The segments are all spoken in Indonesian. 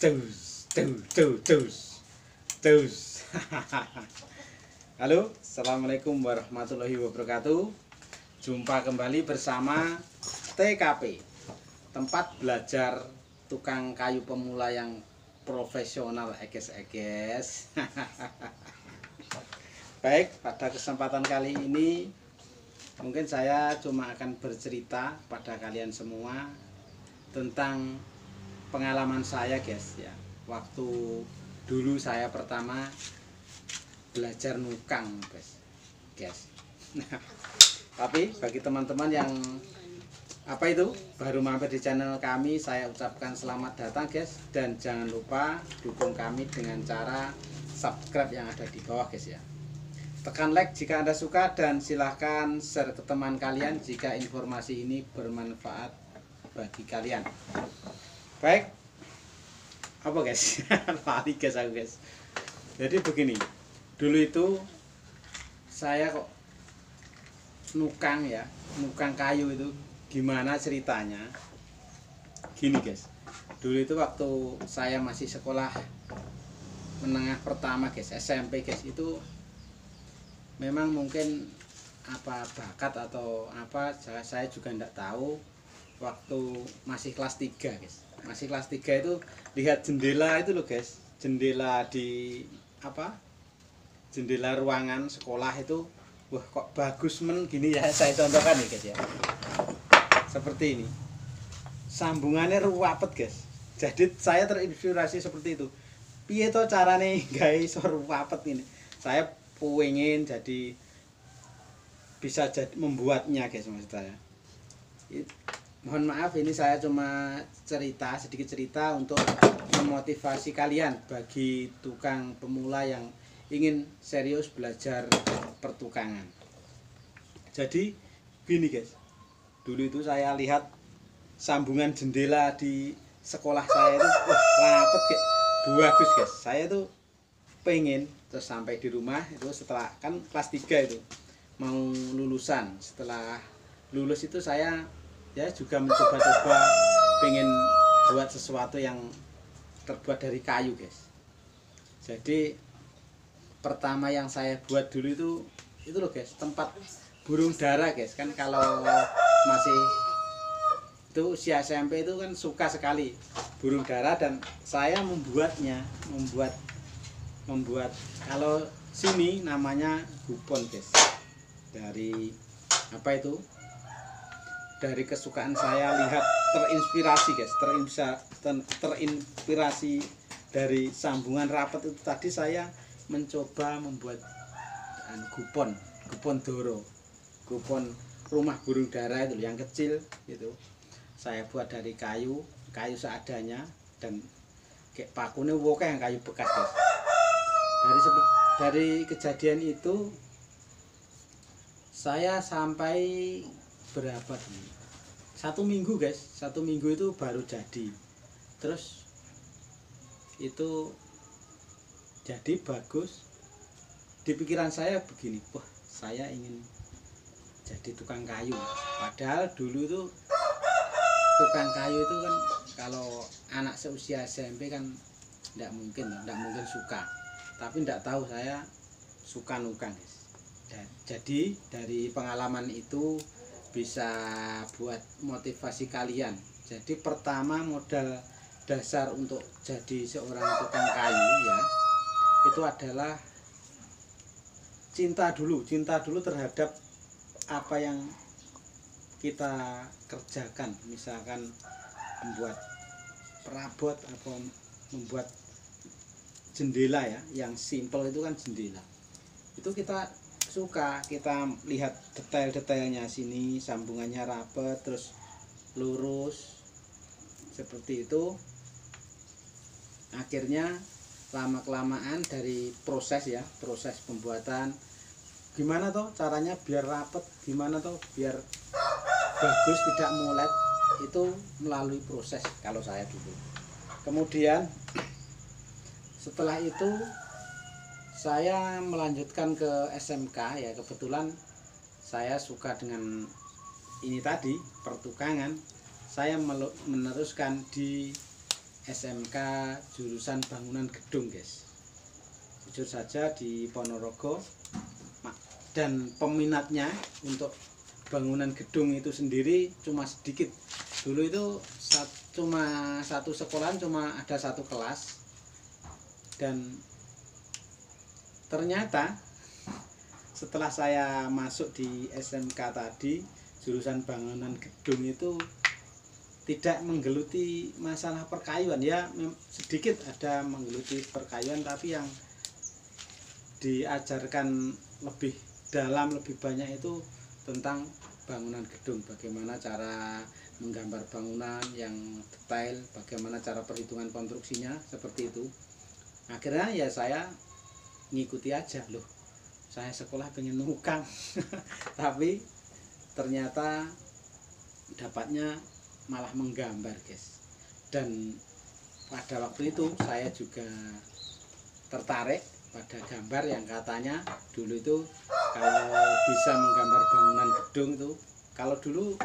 Terus. Halo, assalamualaikum warahmatullahi wabarakatuh. Jumpa kembali bersama TKP, tempat belajar tukang kayu pemula yang profesional ekes-ekes. Baik, pada kesempatan kali ini mungkin saya cuma akan bercerita pada kalian semua tentang pengalaman saya, guys, ya. Waktu dulu saya pertama belajar nukang, guys. Tapi bagi teman-teman yang baru mampir di channel kami, saya ucapkan selamat datang, guys, dan jangan lupa dukung kami dengan cara subscribe yang ada di bawah, guys, ya. Tekan like jika Anda suka dan silahkan share ke teman kalian jika informasi ini bermanfaat bagi kalian. Baik, apa guys? Lari guys aku, guys. Jadi begini, dulu itu saya kok nukang kayu itu gimana ceritanya? Gini guys, dulu itu waktu saya masih sekolah menengah pertama, guys, SMP, guys, itu memang mungkin apa bakat atau apa saya juga enggak tahu. Waktu masih kelas 3, guys, masih kelas 3 itu lihat jendela itu loh, guys, jendela di jendela ruangan sekolah itu, wah kok bagus men gini ya, saya contohkan nih, guys, ya, seperti ini, sambungannya ruwapet, guys. Jadi saya terinspirasi seperti itu, piye to carane gawe iso ruwapet ini, saya pengen jadi bisa membuatnya, guys. Maksud saya, mohon maaf ini saya cuma sedikit cerita untuk memotivasi kalian bagi tukang pemula yang ingin serius belajar pertukangan. Jadi gini, guys, dulu itu saya lihat sambungan jendela di sekolah saya itu rapet, guys, bagus, guys. Saya tuh pengen, terus sampai di rumah itu setelah kan kelas 3 itu mau lulusan, setelah lulus itu saya ya juga mencoba-coba pengen buat sesuatu yang terbuat dari kayu, guys. Jadi pertama yang saya buat dulu itu loh, guys, tempat burung dara, guys. Kan kalau masih itu usia SMP itu kan suka sekali burung dara, dan saya membuat kalau sini namanya gupon, guys. Dari dari kesukaan saya lihat terinspirasi, guys, terinspirasi dari sambungan rapat itu tadi, saya mencoba membuat gupon doro, gupon rumah burung dara itu yang kecil itu. Saya buat dari kayu seadanya, dan kayak pakunya woke yang kayu bekas, guys. Dari kejadian itu saya sampai berapa nih? 1 minggu, guys. 1 minggu itu baru jadi. Terus itu jadi bagus. Di pikiran saya begini, wah saya ingin jadi tukang kayu. Padahal dulu itu tukang kayu itu kan kalau anak seusia SMP kan tidak mungkin suka. Tapi tidak tahu saya suka nukang, guys. Jadi dari pengalaman itu bisa buat motivasi kalian. Jadi pertama modal dasar untuk jadi seorang tukang kayu, ya, itu adalah cinta dulu terhadap apa yang kita kerjakan. Misalkan membuat perabot atau membuat jendela, ya, yang simple itu kan jendela. Itu kita suka, kita lihat detail-detailnya, sini sambungannya rapet terus lurus seperti itu. Akhirnya lama-kelamaan dari proses pembuatan, gimana toh caranya biar rapet, gimana toh biar bagus tidak molet, itu melalui proses kalau saya dulu. Kemudian setelah itu saya melanjutkan ke SMK, ya, kebetulan saya suka dengan ini tadi, pertukangan. Saya meneruskan di SMK jurusan bangunan gedung, guys. Jujur saja di Ponorogo, dan peminatnya untuk bangunan gedung itu sendiri cuma sedikit. Dulu itu cuma satu sekolahan, cuma ada satu kelas, dan ternyata setelah saya masuk di SMK tadi jurusan bangunan gedung itu tidak menggeluti masalah perkayuan, ya sedikit ada menggeluti perkayuan, tapi yang diajarkan lebih dalam, lebih banyak itu tentang bangunan gedung, bagaimana cara menggambar bangunan yang detail, bagaimana cara perhitungan konstruksinya, seperti itu. Akhirnya ya saya ngikuti aja, loh saya sekolah pengen nukang tapi ternyata dapatnya malah menggambar, guys. Dan pada waktu itu saya juga tertarik pada gambar yang katanya dulu itu kalau bisa menggambar bangunan gedung itu, kalau dulu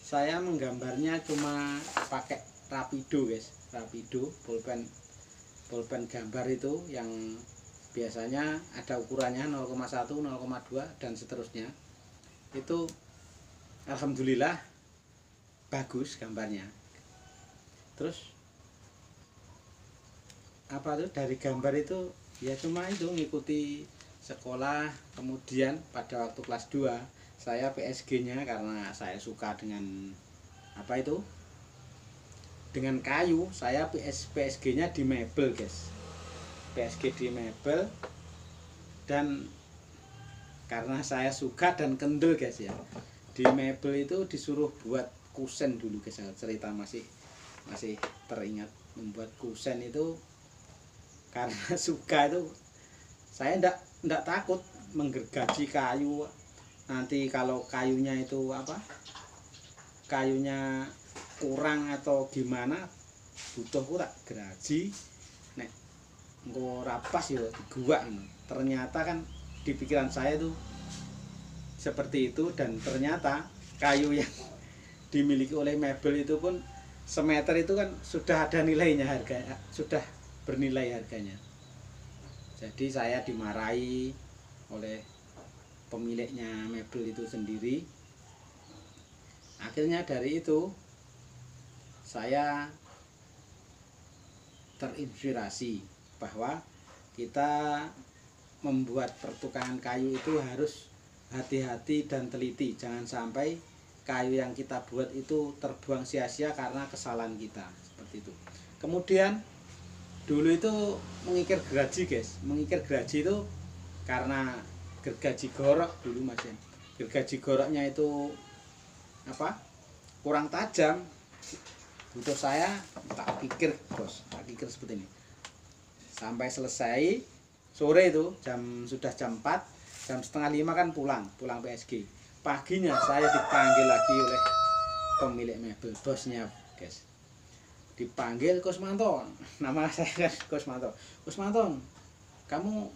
saya menggambarnya cuma pakai Rapido, guys. Rapido pulpen gambar itu yang biasanya ada ukurannya 0,1, 0,2 dan seterusnya. Itu alhamdulillah bagus gambarnya. Terus apa tuh, dari gambar itu ya cuma itu ngikuti sekolah. Kemudian pada waktu kelas 2 saya PSG-nya karena saya suka dengan apa itu, dengan kayu. Saya PSG-nya di mebel, guys. PSG di mebel, dan karena saya suka dan kendel, guys, ya. Di mebel itu disuruh buat kusen dulu, guys. Cerita masih teringat membuat kusen itu karena suka. Itu saya ndak takut menggergaji kayu. Nanti kalau kayunya itu apa, kayunya kurang atau gimana, butuh tak geraji, nek engko rapas ya diguak. Ternyata kan di pikiran saya itu seperti itu, dan ternyata kayu yang dimiliki oleh mebel itu pun semeter itu kan sudah ada nilainya, harganya sudah bernilai harganya. Jadi saya dimarahi oleh pemiliknya mebel itu sendiri. Akhirnya dari itu saya terinspirasi bahwa kita membuat pertukangan kayu itu harus hati-hati dan teliti. Jangan sampai kayu yang kita buat itu terbuang sia-sia karena kesalahan kita, seperti itu. Kemudian dulu itu mengikir geraji, guys. Mengikir geraji itu karena gergaji gorok dulu, Mas. Gergaji goroknya itu apa, kurang tajam. Untuk saya tak pikir, bos, tak pikir seperti ini sampai selesai. Sore itu sudah jam 4, jam setengah 5 kan pulang PSG. Paginya saya dipanggil lagi oleh pemilik mebel, bosnya, guys. Dipanggil, Kusmanto, nama saya kan Kusmanto. Kusmanto, kamu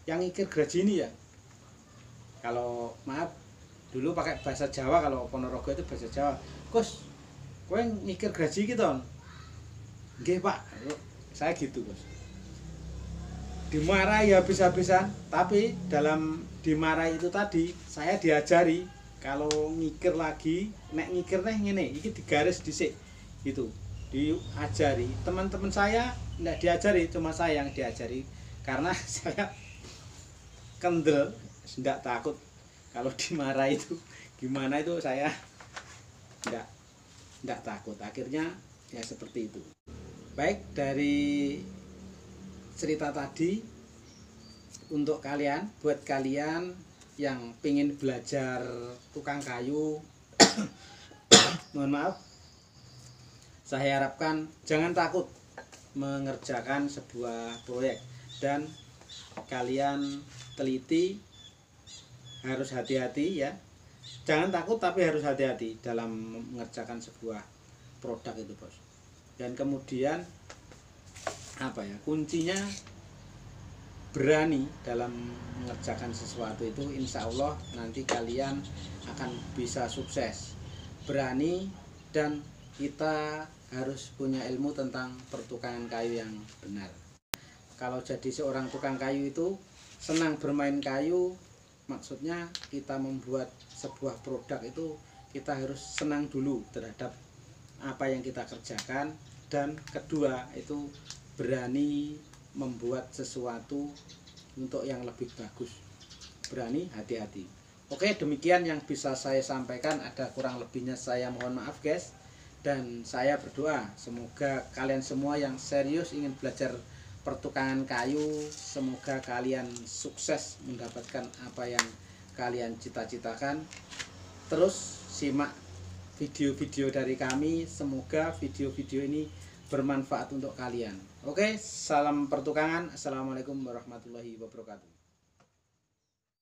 yang ngikir geraji ini ya? Kalau maaf dulu pakai bahasa Jawa, kalau Ponorogo itu bahasa Jawa. Kus, kowe ngikir geraji gitu? Nggih, Pak. Saya gitu, Bos. Dimarahi habis-habisan, tapi dalam dimarahi itu tadi saya diajari kalau ngikir lagi, nek ngikir neh ngene, iki digaris dhisik gitu. Diajari. Teman-teman saya enggak diajari, cuma saya yang diajari karena saya kendel, enggak takut kalau dimarahi itu gimana, itu saya enggak takut. Akhirnya ya seperti itu. Baik, dari cerita tadi, untuk kalian, buat kalian yang pengen belajar tukang kayu mohon maaf, saya harapkan jangan takut mengerjakan sebuah proyek, dan kalian teliti, harus hati-hati ya. Jangan takut tapi harus hati-hati dalam mengerjakan sebuah produk itu, bos. Dan kemudian apa ya, kuncinya berani dalam mengerjakan sesuatu itu. Insya Allah nanti kalian akan bisa sukses. Berani, dan kita harus punya ilmu tentang pertukangan kayu yang benar. Kalau jadi seorang tukang kayu itu senang bermain kayu, maksudnya kita membuat sebuah produk itu kita harus senang dulu terhadap apa yang kita kerjakan, dan kedua itu berani membuat sesuatu untuk yang lebih bagus, berani, hati-hati. Oke, demikian yang bisa saya sampaikan. Ada kurang lebihnya saya mohon maaf guys, dan saya berdoa semoga kalian semua yang serius ingin belajar pertukangan kayu, semoga kalian sukses mendapatkan apa yang kalian cita-citakan. Terus simak video-video dari kami, semoga video-video ini bermanfaat untuk kalian. Oke, salam pertukangan. Assalamualaikum warahmatullahi wabarakatuh.